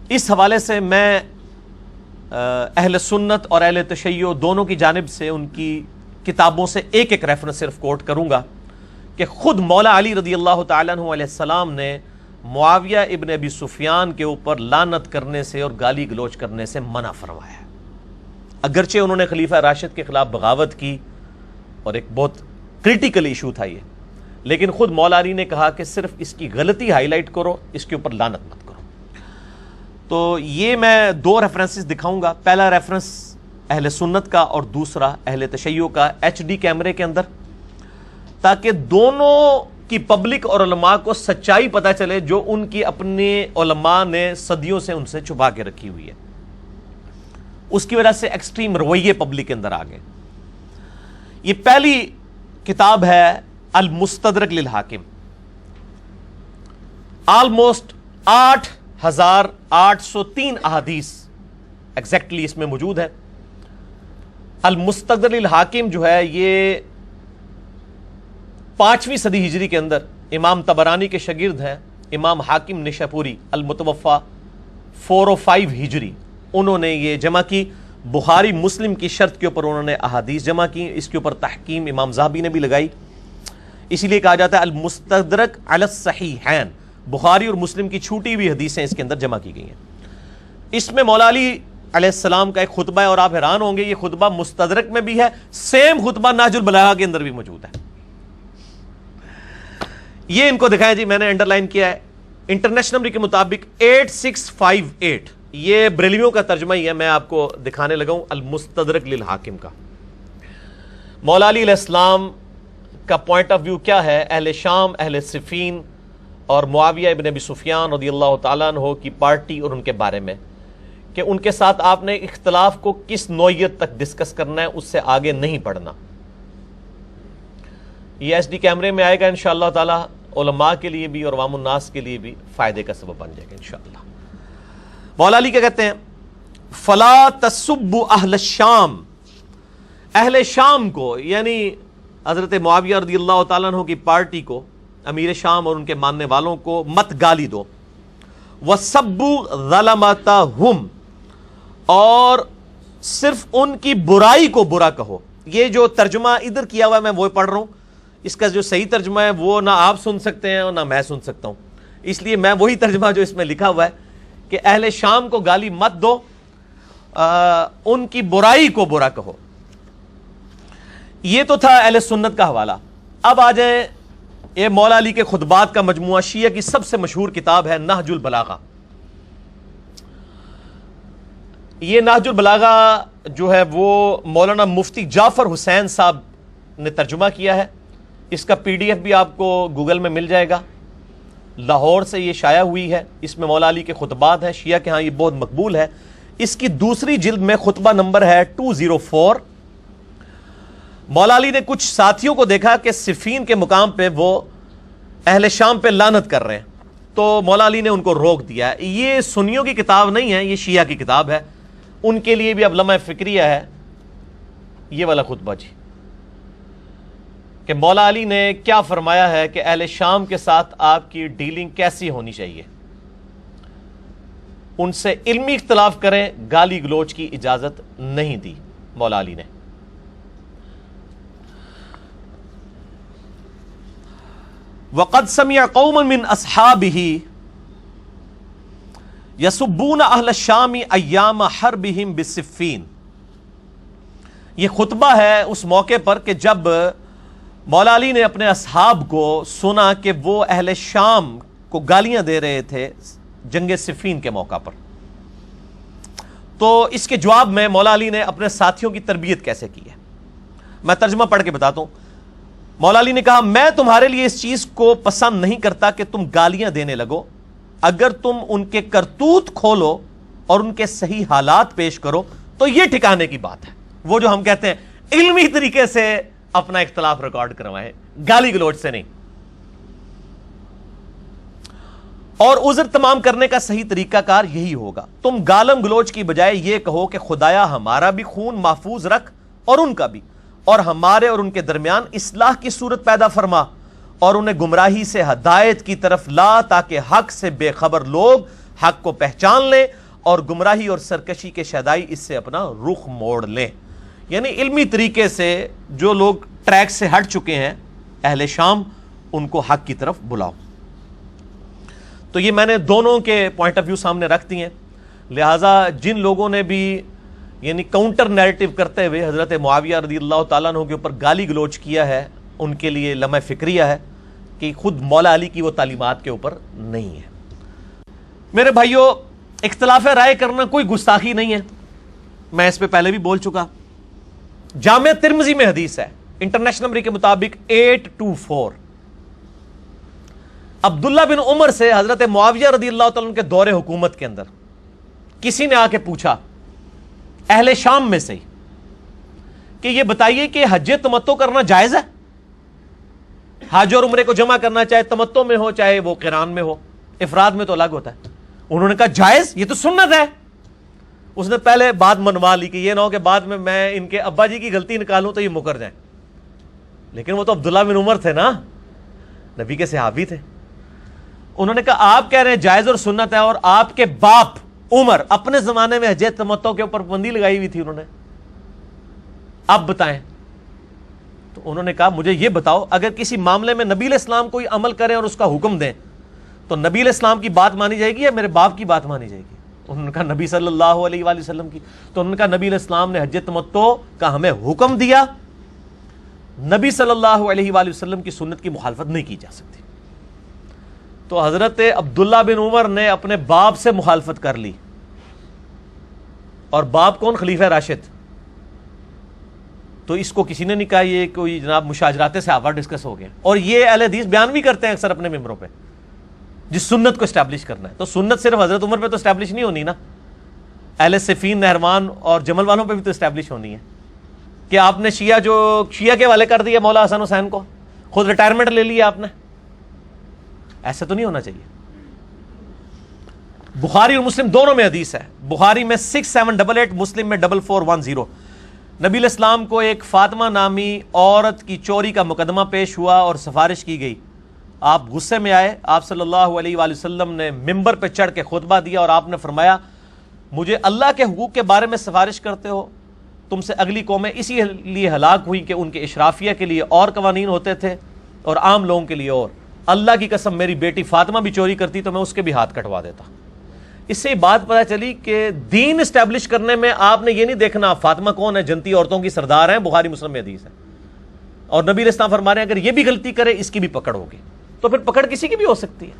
اس حوالے سے میں اہل سنت اور اہل تشیع دونوں کی جانب سے ان کی کتابوں سے ایک ایک ریفرنس صرف کوٹ کروں گا کہ خود مولا علی رضی اللہ تعالیٰ عنہ علیہ السلام نے معاویہ ابن ابی سفیان کے اوپر لعنت کرنے سے اور گالی گلوچ کرنے سے منع فرمایا ہے۔ اگرچہ انہوں نے خلیفہ راشد کے خلاف بغاوت کی اور ایک بہت کریٹیکل ایشو تھا یہ، لیکن خود مولا علی نے کہا کہ صرف اس کی غلطی ہائی لائٹ کرو، اس کے اوپر لعنت مت کرو۔ تو یہ میں دو ریفرنسز دکھاؤں گا، پہلا ریفرنس اہل سنت کا اور دوسرا اہل تشیع کا HD کیمرے کے اندر، تاکہ دونوں کی پبلک اور علماء کو سچائی پتہ چلے جو ان کی اپنے علماء نے صدیوں سے ان سے چھپا کے رکھی ہوئی ہے۔ اس کی وجہ سے ایکسٹریم رویے پبلک کے اندر آ گئے۔ یہ پہلی کتاب ہے المستدرک للحاکم، آلموسٹ 8803 احادیث ایگزیکٹلی اس میں موجود ہے۔ المستدرک للحاکم جو ہے یہ 5ویں صدی ہجری کے اندر امام طبرانی کے شاگرد ہیں امام حاکم نشاپوری المتوفا 405 ہجری، انہوں نے یہ جمع کی، بخاری مسلم کی شرط کے اوپر انہوں نے احادیث جمع کی، اس کے اوپر تحکیم امام ذہبی نے بھی لگائی، اسی لیے کہا جاتا ہے المستدرک علی الصحیحین، بخاری اور مسلم کی چھوٹی ہوئی حدیثیں اس کے اندر جمع کی گئی ہیں۔ اس میں مولا علی علیہ السلام کا ایک خطبہ ہے اور آپ حیران ہوں گے یہ خطبہ مستدرک میں بھی ہے، سیم خطبہ نہج البلاغہ کے اندر بھی موجود ہے۔ یہ ان کو دکھائیں جی، میں نے انڈر لائن کیا ہے، انٹرنیشنل نمبر کے مطابق 8658، یہ بریلویوں کا ترجمہ ہی ہے، میں آپ کو دکھانے لگا ہوں المستدرک للحاکم کا۔ مولا علی علیہ السلام کا پوائنٹ آف ویو کیا ہے اہل شام، اہل صفین اور معاویہ ابن ابی سفیان رضی اللہ تعالیٰ عنہ کی پارٹی اور ان کے بارے میں، کہ ان کے ساتھ آپ نے اختلاف کو کس نوعیت تک ڈسکس کرنا ہے، اس سے آگے نہیں بڑھنا۔ یہ HD کیمرے میں آئے گا انشاءاللہ تعالی، علماء کے لیے بھی اور عوام الناس کے لیے بھی فائدے کا سبب بن جائے گا انشاءاللہ۔ مولا علی کیا کہتے ہیں؟ فلا تسبوا اہل الشام، اہل شام کو یعنی حضرت معاویہ رضی اللہ تعالیٰ عنہ کی پارٹی کو، امیر شام اور ان کے ماننے والوں کو مت گالی دو، وسبوا ظلمتہم، اور صرف ان کی برائی کو برا کہو۔ یہ جو ترجمہ ادھر کیا ہوا ہے میں وہ پڑھ رہا ہوں، اس کا جو صحیح ترجمہ ہے وہ نہ آپ سن سکتے ہیں اور نہ میں سن سکتا ہوں، اس لیے میں وہی ترجمہ جو اس میں لکھا ہوا ہے کہ اہل شام کو گالی مت دو، ان کی برائی کو برا کہو۔ یہ تو تھا اہل سنت کا حوالہ۔ اب آ جائیں، یہ مولا علی کے خطبات کا مجموعہ، شیعہ کی سب سے مشہور کتاب ہے نہج البلاغہ۔ یہ نہج البلاغہ جو ہے وہ مولانا مفتی جعفر حسین صاحب نے ترجمہ کیا ہے، اس کا PDF بھی آپ کو گوگل میں مل جائے گا، لاہور سے یہ شائع ہوئی ہے، اس میں مولا علی کے خطبات ہیں، شیعہ کے ہاں یہ بہت مقبول ہے۔ اس کی دوسری جلد میں خطبہ نمبر ہے 204۔ مولا علی نے کچھ ساتھیوں کو دیکھا کہ صفین کے مقام پہ وہ اہل شام پہ لعنت کر رہے ہیں، تو مولا علی نے ان کو روک دیا۔ یہ سنیوں کی کتاب نہیں ہے، یہ شیعہ کی کتاب ہے، ان کے لیے بھی اب لمحہ فکریہ ہے یہ والا خطبہ جی، کہ مولا علی نے کیا فرمایا ہے کہ اہل شام کے ساتھ آپ کی ڈیلنگ کیسی ہونی چاہیے، ان سے علمی اختلاف کریں، گالی گلوچ کی اجازت نہیں دی مولا علی نے۔ وَقَدْ سَمِعَ قَوْمًا مِّنْ أَصْحَابِهِ يَسُبُّونَ أَهْلَ الشَّامِ أَيَّامَ حَرْبِهِمْ بِالصِّفِّينَ، یہ خطبہ ہے اس موقع پر کہ جب مولا علی نے اپنے اصحاب کو سنا کہ وہ اہل شام کو گالیاں دے رہے تھے جنگ صفین کے موقع پر، تو اس کے جواب میں مولا علی نے اپنے ساتھیوں کی تربیت کیسے کی ہے، میں ترجمہ پڑھ کے بتاتا ہوں۔ مولا علی نے کہا، میں تمہارے لیے اس چیز کو پسند نہیں کرتا کہ تم گالیاں دینے لگو، اگر تم ان کے کرتوت کھولو اور ان کے صحیح حالات پیش کرو تو یہ ٹھکانے کی بات ہے۔ وہ جو ہم کہتے ہیں علمی طریقے سے اپنا اختلاف ریکارڈ کروائیں، گالی گلوچ سے نہیں، اور عذر تمام کرنے کا صحیح طریقہ کار یہی ہوگا، تم گالم گلوچ کی بجائے یہ کہو کہ خدایا ہمارا بھی خون محفوظ رکھ اور ان کا بھی، اور ہمارے اور ان کے درمیان اصلاح کی صورت پیدا فرما، اور انہیں گمراہی سے ہدایت کی طرف لا، تاکہ حق سے بے خبر لوگ حق کو پہچان لیں اور گمراہی اور سرکشی کے شیدائی اس سے اپنا رخ موڑ لیں. یعنی علمی طریقے سے جو لوگ ٹریک سے ہٹ چکے ہیں اہل شام، ان کو حق کی طرف بلاؤ. تو یہ میں نے دونوں کے پوائنٹ آف ویو سامنے رکھ دی ہیں. لہٰذا جن لوگوں نے بھی یعنی کاؤنٹر نیریٹو کرتے ہوئے حضرت معاویہ رضی اللہ تعالیٰ عنہ کے اوپر گالی گلوچ کیا ہے، ان کے لیے لمحہ فکریہ ہے کہ خود مولا علی کی وہ تعلیمات کے اوپر نہیں ہے. میرے بھائیوں، اختلاف رائے کرنا کوئی گستاخی نہیں ہے، میں اس پہ پہلے بھی بول چکا. جامع ترمذی میں حدیث ہے انٹرنیشنل نمبر کے مطابق 824، عبداللہ بن عمر سے حضرت معاویہ رضی اللہ تعالیٰ عنہ کے دور حکومت کے اندر کسی نے آ کے پوچھا اہل شام میں سے کہ یہ بتائیے کہ حج تمتع کرنا جائز ہے؟ حج اور عمرے کو جمع کرنا چاہے تمتع میں ہو چاہے وہ قران میں ہو، افراد میں تو الگ ہوتا ہے. انہوں نے کہا جائز، یہ تو سنت ہے. اس نے پہلے بات منوا لی کہ یہ نہ ہو کہ بعد میں ان کے ابا جی کی غلطی نکالوں تو یہ مکر جائیں. لیکن وہ تو عبداللہ بن عمر تھے نا، نبی کے صحابی تھے. انہوں نے کہا آپ کہہ رہے ہیں جائز اور سنت ہے، اور آپ کے باپ عمر اپنے زمانے میں حج تمتع کے اوپر پابندی لگائی ہوئی تھی انہوں نے، آپ بتائیں. تو انہوں نے کہا مجھے یہ بتاؤ، اگر کسی معاملے میں نبی علیہ السلام کوئی عمل کریں اور اس کا حکم دیں تو نبی علیہ السلام کی بات مانی جائے گی یا میرے باپ کی بات مانی جائے گی؟ انہوں نے کہا نبی صلی اللہ علیہ وآلہ وسلم کی. تو انہوں نے کہا نبی علیہ السلام نے حج تمتع کا ہمیں حکم دیا، نبی صلی اللہ علیہ وآلہ وسلم کی سنت کی مخالفت نہیں کی جا سکتی. تو حضرت عبداللہ بن عمر نے اپنے باپ سے مخالفت کر لی، اور باپ کون؟ خلیفہ راشد. تو اس کو کسی نے نہیں کہا یہ کوئی جناب مشاجرات صحابہ ڈسکس ہو گئے. اور یہ اہل حدیث بیان بھی کرتے ہیں اکثر اپنے ممبروں پہ جس سنت کو اسٹیبلش کرنا ہے. تو سنت صرف حضرت عمر پہ تو اسٹیبلش نہیں ہونی نا، اہل صفین، نہروان اور جمل والوں پہ بھی تو اسٹیبلش ہونی ہے. کہ آپ نے شیعہ کے حوالے کر دیا مولا حسن حسین کو، خود ریٹائرمنٹ لے لیا آپ نے، ایسا تو نہیں ہونا چاہیے. بخاری اور مسلم دونوں میں حدیث ہے. بخاری میں 6788، مسلم میں 4410. نبی علیہ السلام کو ایک فاطمہ نامی عورت کی چوری کا مقدمہ پیش ہوا اور سفارش کی گئی. آپ غصے میں آئے، آپ صلی اللہ علیہ وآلہ وسلم نے ممبر پہ چڑھ کے خطبہ دیا اور آپ نے فرمایا مجھے اللہ کے حقوق کے بارے میں سفارش کرتے ہو؟ تم سے اگلی قومیں اسی لیے ہلاک ہوئی کہ ان کے اشرافیہ کے لیے اور قوانین ہوتے تھے اور عام لوگوں کے لیے اور. اللہ کی قسم میری بیٹی فاطمہ بھی چوری کرتی تو میں اس کے بھی ہاتھ کٹوا دیتا. اس سے بات پتہ چلی کہ دین اسٹیبلش کرنے میں آپ نے یہ نہیں دیکھنا فاطمہ کون ہے، جنتی عورتوں کی سردار ہیں، بخاری مسلم میں حدیث ہے. اور نبی علیہ السلام فرما رہے ہیں اگر یہ بھی غلطی کرے اس کی بھی پکڑ ہوگی. تو پھر پکڑ کسی کی بھی ہو سکتی ہے.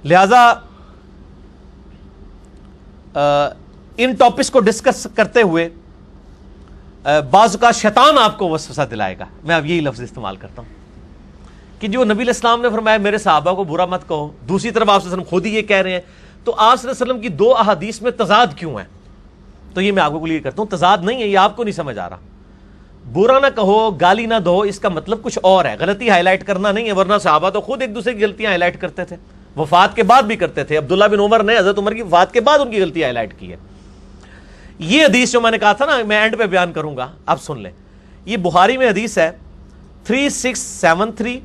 لہذا ان ٹاپکس کو ڈسکس کرتے ہوئے بعض کا شیطان آپ کو وسوسہ دلائے گا، میں اب یہی لفظ استعمال کرتا ہوں کہ جو نبی علیہ السلام نے فرمایا میرے صحابہ کو برا مت کہو، دوسری طرف آپ صلی اللہ علیہ وسلم خود ہی یہ کہہ رہے ہیں، تو آپ صلی اللہ علیہ وسلم کی دو احادیث میں تضاد کیوں ہے؟ تو یہ میں آپ کو کلیئر کرتا ہوں. تضاد نہیں ہے، یہ آپ کو نہیں سمجھ آ رہا. برا نہ کہو، گالی نہ دو، اس کا مطلب کچھ اور ہے، غلطی ہائی لائٹ کرنا نہیں ہے. ورنہ صحابہ تو خود ایک دوسرے کی غلطیاں ہائی لائٹ کرتے تھے، وفات کے بعد بھی کرتے تھے. عبداللہ بن عمر نے حضرت عمر کی وفات کے بعد ان کی غلطی ہائی لائٹ کی ہے. یہ حدیث جو میں نے کہا تھا نا میں اینڈ پہ بیان کروں گا، اب سن لیں. یہ بخاری میں حدیث ہے 3673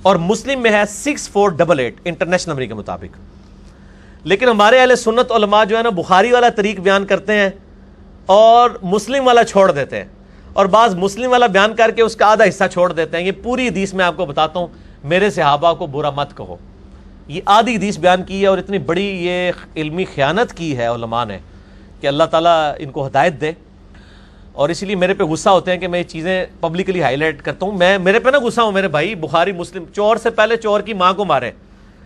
اور مسلم میں ہے 6488 انٹرنیشنل نمبر کے مطابق. لیکن ہمارے اہل سنت علماء جو ہے نا بخاری والا طریق بیان کرتے ہیں اور مسلم والا چھوڑ دیتے ہیں، اور بعض مسلم والا بیان کر کے اس کا آدھا حصہ چھوڑ دیتے ہیں. یہ پوری حدیث میں آپ کو بتاتا ہوں، میرے صحابہ کو برا مت کہو، یہ آدھی حدیث بیان کی ہے. اور اتنی بڑی یہ علمی خیانت کی ہے علماء نے کہ اللہ تعالیٰ ان کو ہدایت دے. اور اسی لیے میرے پہ غصہ ہوتے ہیں کہ میں یہ چیزیں پبلکلی ہائی لائٹ کرتا ہوں. میرے پہ نہ غصہ ہوں میرے بھائی، بخاری مسلم چور سے پہلے چور کی ماں کو مارے.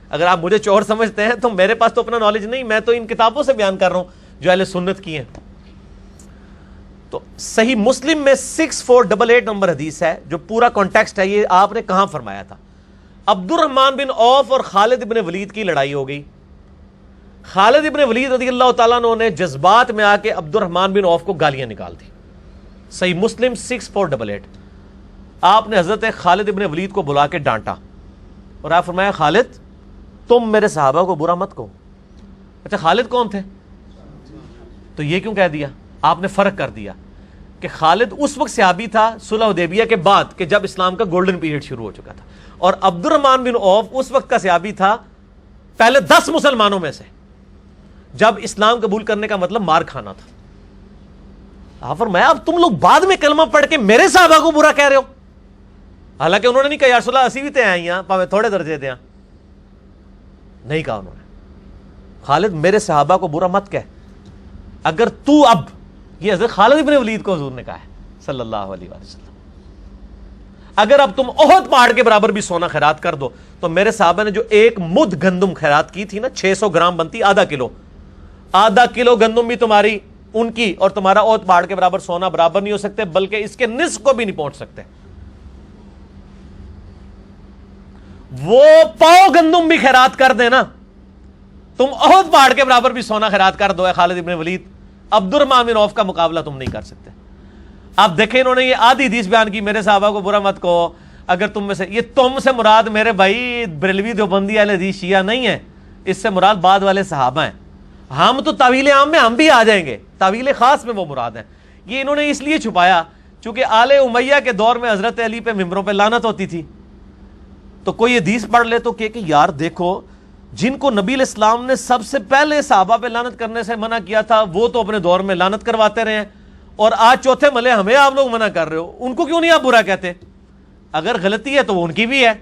اگر آپ مجھے چور سمجھتے ہیں تو میرے پاس تو اپنا نالج نہیں، میں تو ان کتابوں سے بیان کر رہا ہوں جو اہل سنت کی ہیں. تو صحیح مسلم میں 6488 نمبر حدیث ہے جو پورا کانٹیکسٹ ہے. یہ آپ نے کہاں فرمایا تھا؟ عبد الرحمن بن عوف اور خالد بن ولید کی لڑائی ہو گئی. خالد بن ولید رضی اللہ تعالیٰ عنہ نے جذبات میں آ کے عبد الرحمن بن عوف کو گالیاں نکال دی. صحیح مسلم 6488. آپ نے حضرت خالد بن ولید کو بلا کے ڈانٹا اور آپ فرمایا خالد تم میرے صحابہ کو برا مت کہو. اچھا خالد کون تھے؟ تو یہ کیوں کہہ دیا؟ آپ نے فرق کر دیا کہ خالد اس وقت صحابی تھا صلح حدیبیہ کے بعد کہ جب اسلام کا گولڈن پیریڈ شروع ہو چکا تھا، اور عبد الرحمن بن عوف اس وقت کا صحابی تھا پہلے 10 مسلمانوں میں سے جب اسلام قبول کرنے کا مطلب مار کھانا تھا۔ آپ فرمایا اب تم لوگ بعد میں کلمہ پڑھ کے میرے صحابہ کو برا کہہ رہے ہو، حالانکہ انہوں نے نہیں کہا یا رسول اللہ اسی بھی تے آئی ہیں پاویں تھوڑے درجے دیں، نہیں کہا انہوں نے خالد میرے صحابہ کو برا مت کہہ، اگر تو اب، یہ حضرت خالد ابن ولید کو حضور نے کہا ہے صلی اللہ علیہ وسلم، اگر اب تم احد پہاڑ کے برابر بھی سونا خیرات کر دو تو میرے صحابہ نے جو ایک مد گندم خیرات کی تھی نا 600 گرام بنتی آدھا کلو گندم بھی تمہاری ان کی اور تمہارا احد پہاڑ کے برابر سونا برابر نہیں ہو سکتے، بلکہ اس کے نصف کو بھی نہیں پہنچ سکتے۔ وہ پاؤ گندم بھی خیرات کر دینا، تم احد پہاڑ کے برابر بھی سونا خیرات کر دو اے خالد ابن ولید، عبد الرحمن بن عوف کا مقابلہ تم نہیں کر سکتے۔ اب دیکھیں انہوں نے یہ آدھی حدیث بیان کی میرے صحابہ کو برا مت کہو، اگر تم میں سے، یہ تم سے مراد میرے بھائی بریلوی دیوبندی اہل حدیث شیعہ نہیں ہے، اس سے مراد بعد والے صحابہ ہیں۔ ہم تو تعویل عام میں ہم بھی آ جائیں گے، تعویل خاص میں وہ مراد ہیں۔ یہ انہوں نے اس لیے چھپایا چونکہ آل امیہ کے دور میں حضرت علی پہ ممبروں پہ لعنت ہوتی تھی، تو کوئی حدیث پڑھ لے تو کہ یار دیکھو جن کو نبی علیہ السلام نے سب سے پہلے صحابہ پہ لعنت کرنے سے منع کیا تھا وہ تو اپنے دور میں لعنت کرواتے رہے ہیں، اور آج چوتھے ملے ہمیں آپ لوگ منع کر رہے ہو، ان کو کیوں نہیں آپ برا کہتے؟ اگر غلطی ہے تو وہ ان کی بھی ہے،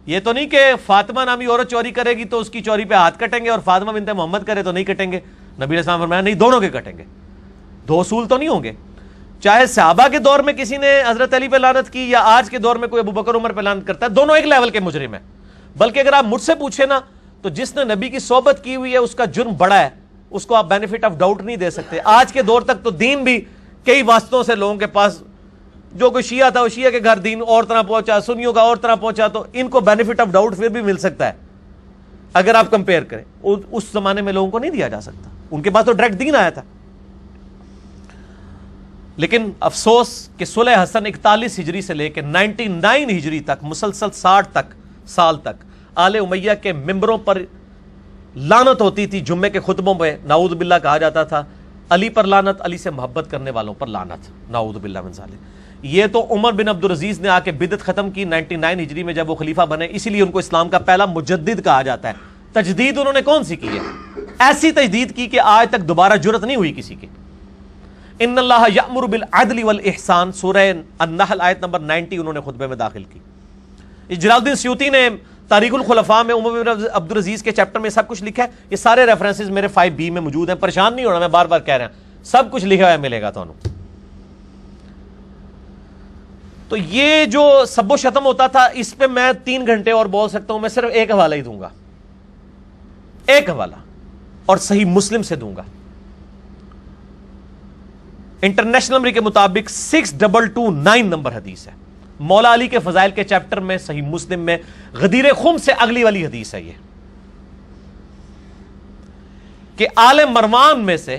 یہ تو نہیں کہ فاطمہ نامی عورت چوری کرے گی تو اس کی چوری پہ ہاتھ کٹیں گے اور فاطمہ بنت محمد کرے تو نہیں کٹیں گے۔ نبی علیہ السلام فرمایا نہیں، دونوں کے کٹیں گے، دو اصول تو نہیں ہوں گے، چاہے صحابہ کے دور میں کسی نے حضرت علی پہ لعنت کی یا آج کے دور میں کوئی ابو بکر عمر پہ لعنت کرتا ہے، دونوں ایک لیول کے مجرم ہیں۔ بلکہ اگر آپ مجھ سے پوچھیں نا تو جس نے نبی کی صحبت کی ہوئی ہے اس کا جرم بڑا ہے، اس کو آپ بینیفٹ آف ڈاؤٹ نہیں دے سکتے۔ آج کے دور تک تو دین بھی کئی واسطوں سے لوگوں کے پاس، جو کوئی شیعہ تھا وہ شیعہ کے گھر دین اور طرح پہنچا، سنیوں کا اور طرح پہنچا، تو ان کو بینیفٹ آف ڈاؤٹ پھر بھی مل سکتا ہے اگر آپ کمپیئر کریں۔ اس زمانے میں لوگوں کو نہیں دیا جا سکتا، ان کے پاس تو ڈائریکٹ دین آیا تھا۔ لیکن افسوس کہ صلح حسن 41 ہجری سے لے کے 99 ہجری تک، مسلسل 60 سال تک آل امیہ کے ممبروں پر لعنت ہوتی تھی، جمعے کے خطبوں میں نعوذ باللہ کہا جاتا تھا علی پر لعنت، علی سے محبت کرنے والوں پر لعنت، نعوذ باللہ من ذالک۔ یہ تو عمر بن عبد العزیز نے آ کے بدعت ختم کی 99 ہجری میں جب وہ خلیفہ بنے، اسی لیے ان کو اسلام کا پہلا مجدد کہا جاتا ہے۔ تجدید انہوں نے کون سی کی ہے؟ ایسی تجدید کی کہ آج تک دوبارہ جرت نہیں ہوئی کسی کی۔ ان اللہ یأمر بالعدل والاحسان، سورہ النحل آیت نمبر 90 انہوں نے خطبے میں داخل کی۔ جلال الدین سیوطی نے تاریخ الخلفاء میں عمر بن عبد العزیز کے چیپٹر میں سب کچھ لکھا ہے، یہ سارے ریفرنسز میرے 5B میں موجود ہیں، پریشان نہیں ہونا، میں بار بار کہہ رہا ہوں، سب کچھ لکھا ہوا ملے گا تمہیں۔ تو یہ جو سب و شتم ہوتا تھا اس پہ میں 3 گھنٹے اور بول سکتا ہوں، میں صرف ایک حوالہ ہی دوں گا، ایک حوالہ، اور صحیح مسلم سے دوں گا۔ انٹرنیشنل نمبر کے مطابق 6229 نمبر حدیث ہے، مولا علی کے فضائل کے چیپٹر میں، صحیح مسلم میں، غدیر خم سے اگلی والی حدیث ہے یہ، کہ آل مروان میں سے،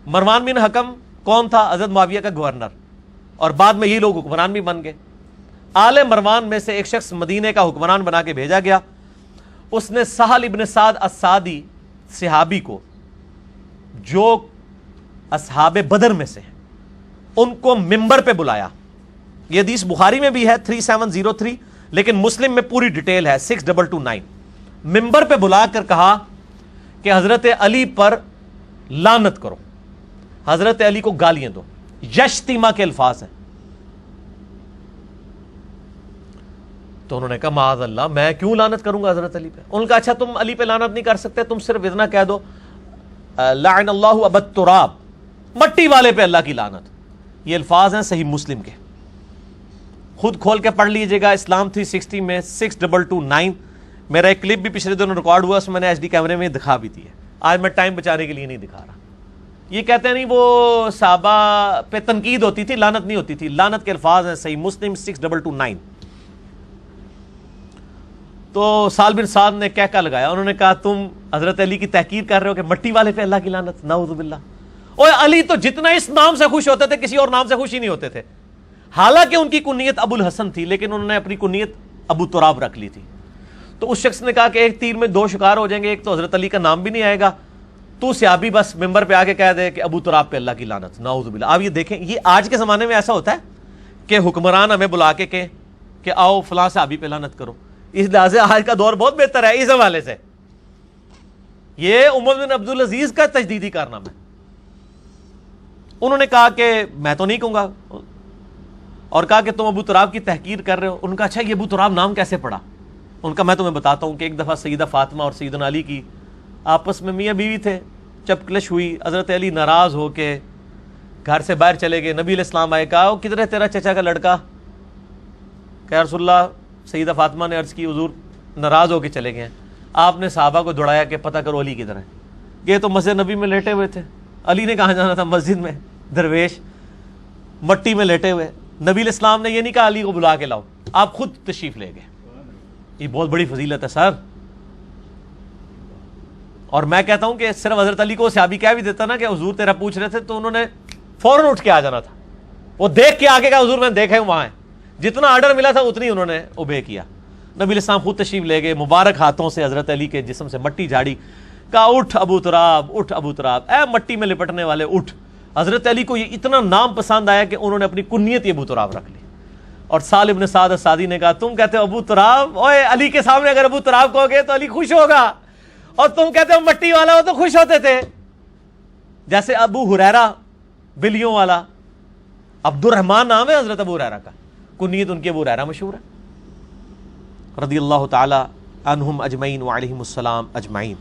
مروان بن حکم کون تھا؟ حضرت معاویہ کا گورنر، اور بعد میں یہ لوگ حکمران بھی بن گئے۔ آل مروان میں سے ایک شخص مدینے کا حکمران بنا کے بھیجا گیا، اس نے سہل ابن سعد السعدی صحابی کو، جو اصحاب بدر میں سے ان کو ممبر پہ بلایا۔ یہ حدیث بخاری میں بھی ہے 3703، لیکن مسلم میں پوری ڈیٹیل ہے 6229۔ ممبر پہ بلا کر کہا کہ حضرت علی پر لعنت کرو، حضرت علی کو گالیاں دو، یشتیما کے الفاظ ہیں۔ تو انہوں نے کہا معاذ اللہ، میں کیوں لعنت کروں گا حضرت علی پہ؟ انہوں نے کہا اچھا تم علی پہ لعنت نہیں کر سکتے، تم صرف اتنا کہہ دو لعن اللہ ابا التراب، مٹی والے پہ اللہ کی لعنت۔ یہ الفاظ ہیں صحیح مسلم کے، خود کھول کے پڑھ لیجئے گا، اسلام 360 میں 6229۔ میرا ایک کلپ بھی پچھلے دنوں ریکارڈ ہوا، اس میں نے HD کیمرے میں دکھا بھی دی ہے، آج میں ٹائم بچانے کے لیے نہیں دکھا رہا۔ یہ کہتے ہیں نہیں وہ صحابہ پہ تنقید ہوتی تھی، لعنت نہیں ہوتی تھی، لعنت کے الفاظ ہیں صحیح مسلم 6229۔ تو سال بن سعد نے کہکا لگایا، انہوں نے کہا تم حضرت علی کی تحقیر کر رہے ہو کہ مٹی والے پہ اللہ کی لعنت، نعوذ باللہ۔ اور علی تو جتنا اس نام سے خوش ہوتے تھے کسی اور نام سے خوش ہی نہیں ہوتے تھے، حالانکہ ان کی کنیت ابو الحسن تھی، لیکن انہوں نے اپنی کنیت ابو تراب رکھ لی تھی۔ تو اس شخص نے کہا کہ ایک تیر میں 2 شکار ہو جائیں گے، ایک تو حضرت علی کا نام بھی نہیں آئے گا تو صحابی بس ممبر پہ آ کے کہہ دے کہ ابو تراب پہ اللہ کی لعنت، نعوذ باللہ. آپ یہ دیکھیں، یہ آج کے زمانے میں ایسا ہوتا ہے کہ حکمران ہمیں بلا کے کہ آؤ فلاں صحابی پہ لعنت کرو. اس لحاظ سے آج کا دور بہت بہتر ہے اس حوالے سے. یہ عمر بن عبدالعزیز کا تجدیدی کارنامہ ہے. انہوں نے کہا کہ میں تو نہیں کہوں گا، اور کہا کہ تم ابو تراب کی تحقیر کر رہے ہو. ان کا اچھا یہ ابو تراب نام کیسے پڑا؟ ان کا میں تمہیں بتاتا ہوں کہ ایک دفعہ سیدہ فاطمہ اور سیدنا علی کی آپس میں میاں بیوی تھے، چپکلش ہوئی. حضرت علی ناراض ہو کے گھر سے باہر چلے گئے. نبی علیہ السلام آئے، کہا وہ کدھر ہے تیرا چچا کا لڑکا؟ کہ رسول اللہ، سیدہ فاطمہ نے عرض کی حضور ناراض ہو کے چلے گئے ہیں. آپ نے صحابہ کو دوڑایا کہ پتہ کرو علی کدھر ہے. یہ تو مسجد نبی میں لیٹے ہوئے تھے. علی نے کہاں جانا تھا؟ مسجد میں درویش مٹی میں لیٹے ہوئے. نبی علیہ السلام نے یہ نہیں کہا علی کو بلا کے لاؤ، آپ خود تشریف لے گئے. یہ بہت بڑی فضیلت ہے سر. اور میں کہتا ہوں کہ صرف حضرت علی کو صحابی کہہ بھی دیتا نا کہ حضور تیرا پوچھ رہے تھے، تو انہوں نے فوراً اٹھ کے آ جانا تھا. وہ دیکھ کے آگے کا حضور میں دیکھے وہاں ہے، جتنا آرڈر ملا تھا اتنی انہوں نے اوبے کیا. نبی علیہ السلام خود تشریف لے گئے، مبارک ہاتھوں سے حضرت علی کے جسم سے مٹی جھاڑی، کہا اٹھ ابو تراب، اٹھ ابو تراب، اے مٹی میں لپٹنے والے اٹھ. حضرت علی کو یہ اتنا نام پسند آیا کہ انہوں نے اپنی کنیت یہ ابو تراب رکھ لی. اور سال ابن سعد السعدی نے کہا تم کہتے ہو ابو تراب، اوے علی کے سامنے اگر ابو تراب کہو گے تو علی خوش ہوگا، اور تم کہتے ہو مٹی والا، وہ تو خوش ہوتے تھے. جیسے ابو ہریرہ بلیوں والا، عبد الرحمن نام ہے حضرت ابو ہریرہ کا، کنیت ان کی ابو ہریرہ مشہور ہے رضی اللہ تعالی عنہم اجمعین وعلیہم السلام اجمعین.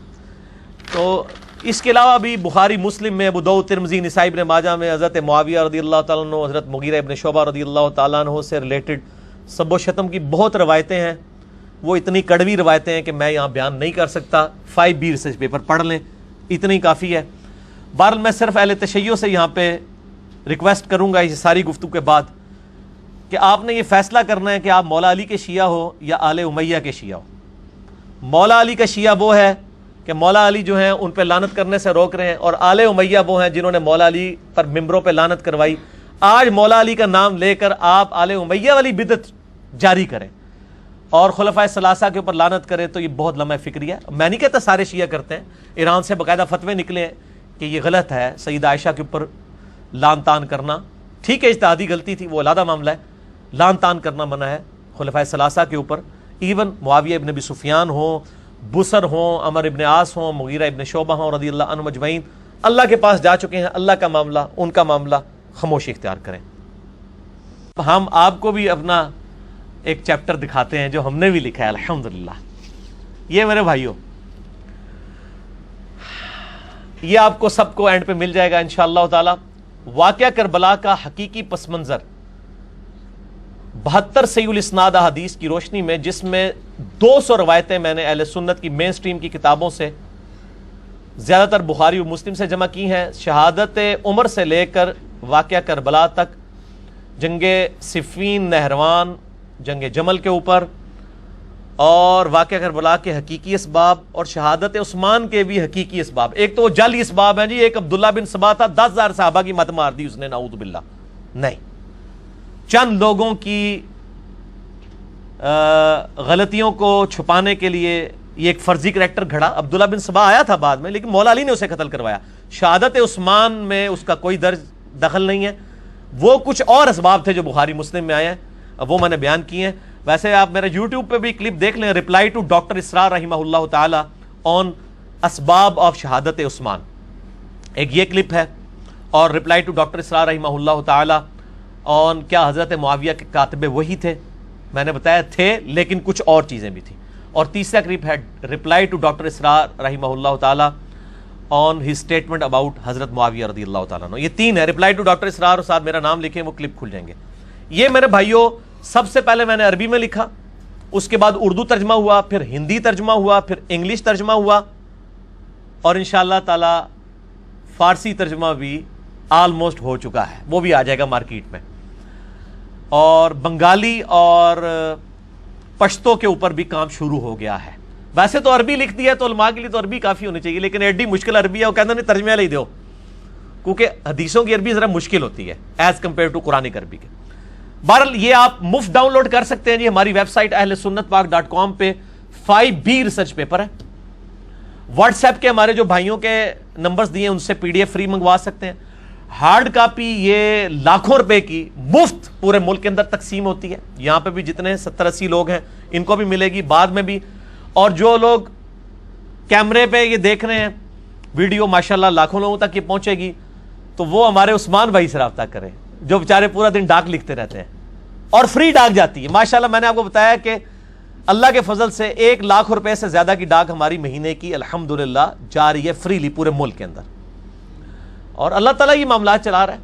تو اس کے علاوہ بھی بخاری مسلم میں، ابو داؤد، ترمذی، نسائی ابن ماجہ میں حضرت معاویہ رضی اللہ تعالیٰ عنہ، حضرت مغیرہ ابن شعبہ رضی اللہ تعالیٰ عنہ سے ریلیٹڈ سب و شتم کی بہت روایتیں ہیں. وہ اتنی کڑوی روایتیں ہیں کہ میں یہاں بیان نہیں کر سکتا. 5B ریسرچ پیپر پڑھ لیں، اتنی کافی ہے. بہرحال میں صرف اہل تشیع سے یہاں پہ ریکویسٹ کروں گا اس ساری گفتگو کے بعد کہ آپ نے یہ فیصلہ کرنا ہے کہ آپ مولا علی کے شیعہ ہو یا آل امیہ کے شیعہ ہو. مولا علی کا شیعہ وہ ہے کہ مولا علی جو ہیں ان پہ لعنت کرنے سے روک رہے ہیں، اور آل امیہ وہ ہیں جنہوں نے مولا علی پر ممبروں پہ لعنت کروائی. آج مولا علی کا نام لے کر آپ آل امیہ والی بدعت جاری کریں اور خلفائے ثلاثہ کے اوپر لعنت کریں تو یہ بہت لمحہ فکری ہے. میں نہیں کہتا سارے شیعہ کرتے ہیں، ایران سے باقاعدہ فتوے نکلے ہیں کہ یہ غلط ہے سیدہ عائشہ کے اوپر لعن طعن کرنا. ٹھیک ہے اجتہادی غلطی تھی، وہ علیحدہ معاملہ ہے. لعن طعن کرنا منع ہے خلفائے ثلاثہ کے اوپر. ایون معاویہ ابن ابی سفیان ہوں، بصر ہوں، عمر ابن عاص ہوں، مغیرہ ابن شعبہ ہوں رضی اللہ عنہم اجمعین، اللہ کے پاس جا چکے ہیں. اللہ کا معاملہ، ان کا معاملہ، خاموشی اختیار کریں. ہم آپ کو بھی اپنا ایک چیپٹر دکھاتے ہیں جو ہم نے بھی لکھا ہے الحمدللہ. یہ میرے بھائیوں، یہ آپ کو سب کو اینڈ پہ مل جائے گا انشاءاللہ تعالی. واقعہ کربلا کا حقیقی پس منظر 72 صحیح الاسناد حدیث کی روشنی میں، جس میں 200 روایتیں میں نے اہل سنت کی مین سٹریم کی کتابوں سے، زیادہ تر بخاری و مسلم سے جمع کی ہیں. شہادت عمر سے لے کر واقعہ کربلا تک، جنگ صفین، نہروان، جنگ جمل کے اوپر، اور واقعہ کربلا کے حقیقی اسباب، اور شہادت عثمان کے بھی حقیقی اسباب. ایک تو وہ جعلی اسباب ہیں جی، ایک عبداللہ بن سبا تھا، 10,000 صحابہ کی مت مار دی اس نے، نعوذ باللہ. نہیں، چند لوگوں کی غلطیوں کو چھپانے کے لیے یہ ایک فرضی کریکٹر گھڑا. عبداللہ بن سبا آیا تھا بعد میں، لیکن مولا علی نے اسے قتل کروایا. شہادت عثمان میں اس کا کوئی درج دخل نہیں ہے. وہ کچھ اور اسباب تھے جو بخاری مسلم میں آئے ہیں، وہ میں نے بیان کیے ہیں. ویسے آپ میرے یوٹیوب پہ بھی کلپ دیکھ لیں، رپلائی ٹو ڈاکٹر اسرار رحمہ اللہ تعالی آن اسباب آف شہادت عثمان، ایک یہ کلپ ہے. اور رپلائی ٹو ڈاکٹر اسرار رحمہ اللہ تعالی آن کیا حضرت معاویہ کے کاتب وہی تھے، میں نے بتایا تھے لیکن کچھ اور چیزیں بھی تھیں. اور تیسرا کلپ ہے رپلائی ٹو ڈاکٹر اسرار رحمہ اللہ تعالی آن ہز اسٹیٹمنٹ اباؤٹ حضرت معاویہ رضی اللہ تعالیٰ عنہ. یہ 3 ہے، رپلائی ٹو ڈاکٹر اسرار اور ساتھ میرا نام لکھیں، وہ کلپ کھل جائیں گے. یہ میرے بھائیوں سب سے پہلے میں نے عربی میں لکھا، اس کے بعد اردو ترجمہ ہوا، پھر ہندی ترجمہ ہوا، پھر انگلش ترجمہ ہوا، اور انشاءاللہ تعالی فارسی ترجمہ بھی آلموسٹ ہو چکا ہے، وہ بھی آ جائے گا مارکیٹ میں. اور بنگالی اور پشتو کے اوپر بھی کام شروع ہو گیا ہے. ویسے تو عربی لکھ دی ہے تو علماء کے لیے تو عربی کافی ہونی چاہیے، لیکن ایڈی مشکل عربی ہے، وہ کہتے ہیں ترجمہ لے دو، کیونکہ حدیثوں کی عربی ذرا مشکل ہوتی ہے ایز کمپیئر ٹو قرآن عربی کے. بہرحال یہ آپ مفت ڈاؤن لوڈ کر سکتے ہیں جی، ہماری ویب سائٹ اہل سنت پاک .com پہ 5B ریسرچ پیپر ہے. واٹس ایپ کے ہمارے جو بھائیوں کے نمبرز دیے ان سے پی ڈی ایف فری منگوا سکتے ہیں. ہارڈ کاپی یہ لاکھوں روپے کی مفت پورے ملک کے اندر تقسیم ہوتی ہے. یہاں پہ بھی جتنے 70-80 لوگ ہیں ان کو بھی ملے گی, بعد میں بھی. اور جو لوگ کیمرے پہ یہ دیکھ رہے ہیں ویڈیو ماشاءاللہ لاکھوں لوگوں تک یہ پہنچے گی, تو وہ ہمارے عثمان بھائی سے رابطہ کریں جو بیچارے پورا دن ڈاک لکھتے رہتے ہیں, اور فری ڈاک جاتی ہے ماشاءاللہ. میں نے آپ کو بتایا کہ اللہ کے فضل سے 1 لاکھ روپے سے زیادہ کی ڈاک ہماری مہینے کی الحمدللہ جا رہی ہے فریلی پورے ملک کے اندر, اور اللہ تعالیٰ یہ معاملات چلا رہا ہے.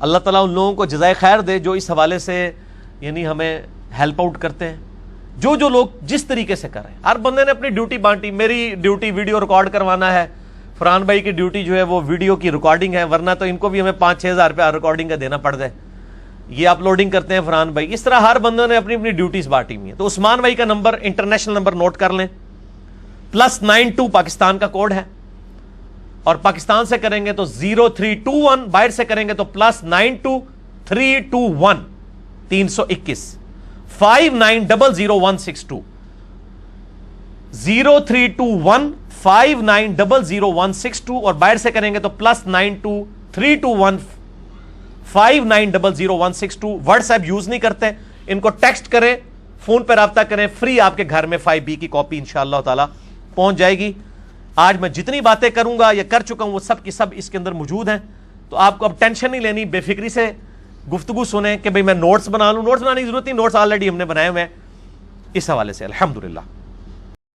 اللہ تعالیٰ ان لوگوں کو جزائے خیر دے جو اس حوالے سے یعنی ہمیں ہیلپ آؤٹ کرتے ہیں, جو لوگ جس طریقے سے کر رہے ہیں. ہر بندے نے اپنی ڈیوٹی بانٹی. میری ڈیوٹی ویڈیو ریکارڈ کروانا ہے, فرحان بھائی کی ڈیوٹی جو ہے وہ ویڈیو کی ریکارڈنگ ہے, ورنہ تو ان کو بھی ہمیں 5-6 ہزار روپیہ ریکارڈنگ کا دینا پڑ جائے. یہ اپلوڈنگ کرتے ہیں فرحان بھائی. اس طرح ہر بندوں نے اپنی اپنی ڈیوٹیز بانٹی ہوئی ہیں. تو عثمان بھائی کا نمبر انٹرنیشنل نمبر نوٹ کر لیں, +92 پاکستان کا کوڈ ہے, اور پاکستان سے کریں گے تو 0321, باہر سے کریں گے تو +92 321 321 59000162 0321 59000162, اور باہر سے کریں گے تو +92 321 59000162. واٹس ایپ یوز نہیں کرتے, ان کو ٹیکسٹ کریں, فون پہ رابطہ کریں, فری آپ کے گھر میں 5B کی کاپی انشاءاللہ تعالی پہنچ جائے گی. آج میں جتنی باتیں کروں گا یا کر چکا ہوں وہ سب کی سب اس کے اندر موجود ہیں, تو آپ کو اب ٹینشن نہیں لینی, بے فکری سے گفتگو سنیں کہ بھئی میں نوٹس بنا لوں. نوٹس بنانے کی ضرورت نہیں, نوٹس آلریڈی ہم نے بنائے ہوئے ہیں اس حوالے سے الحمدللہ.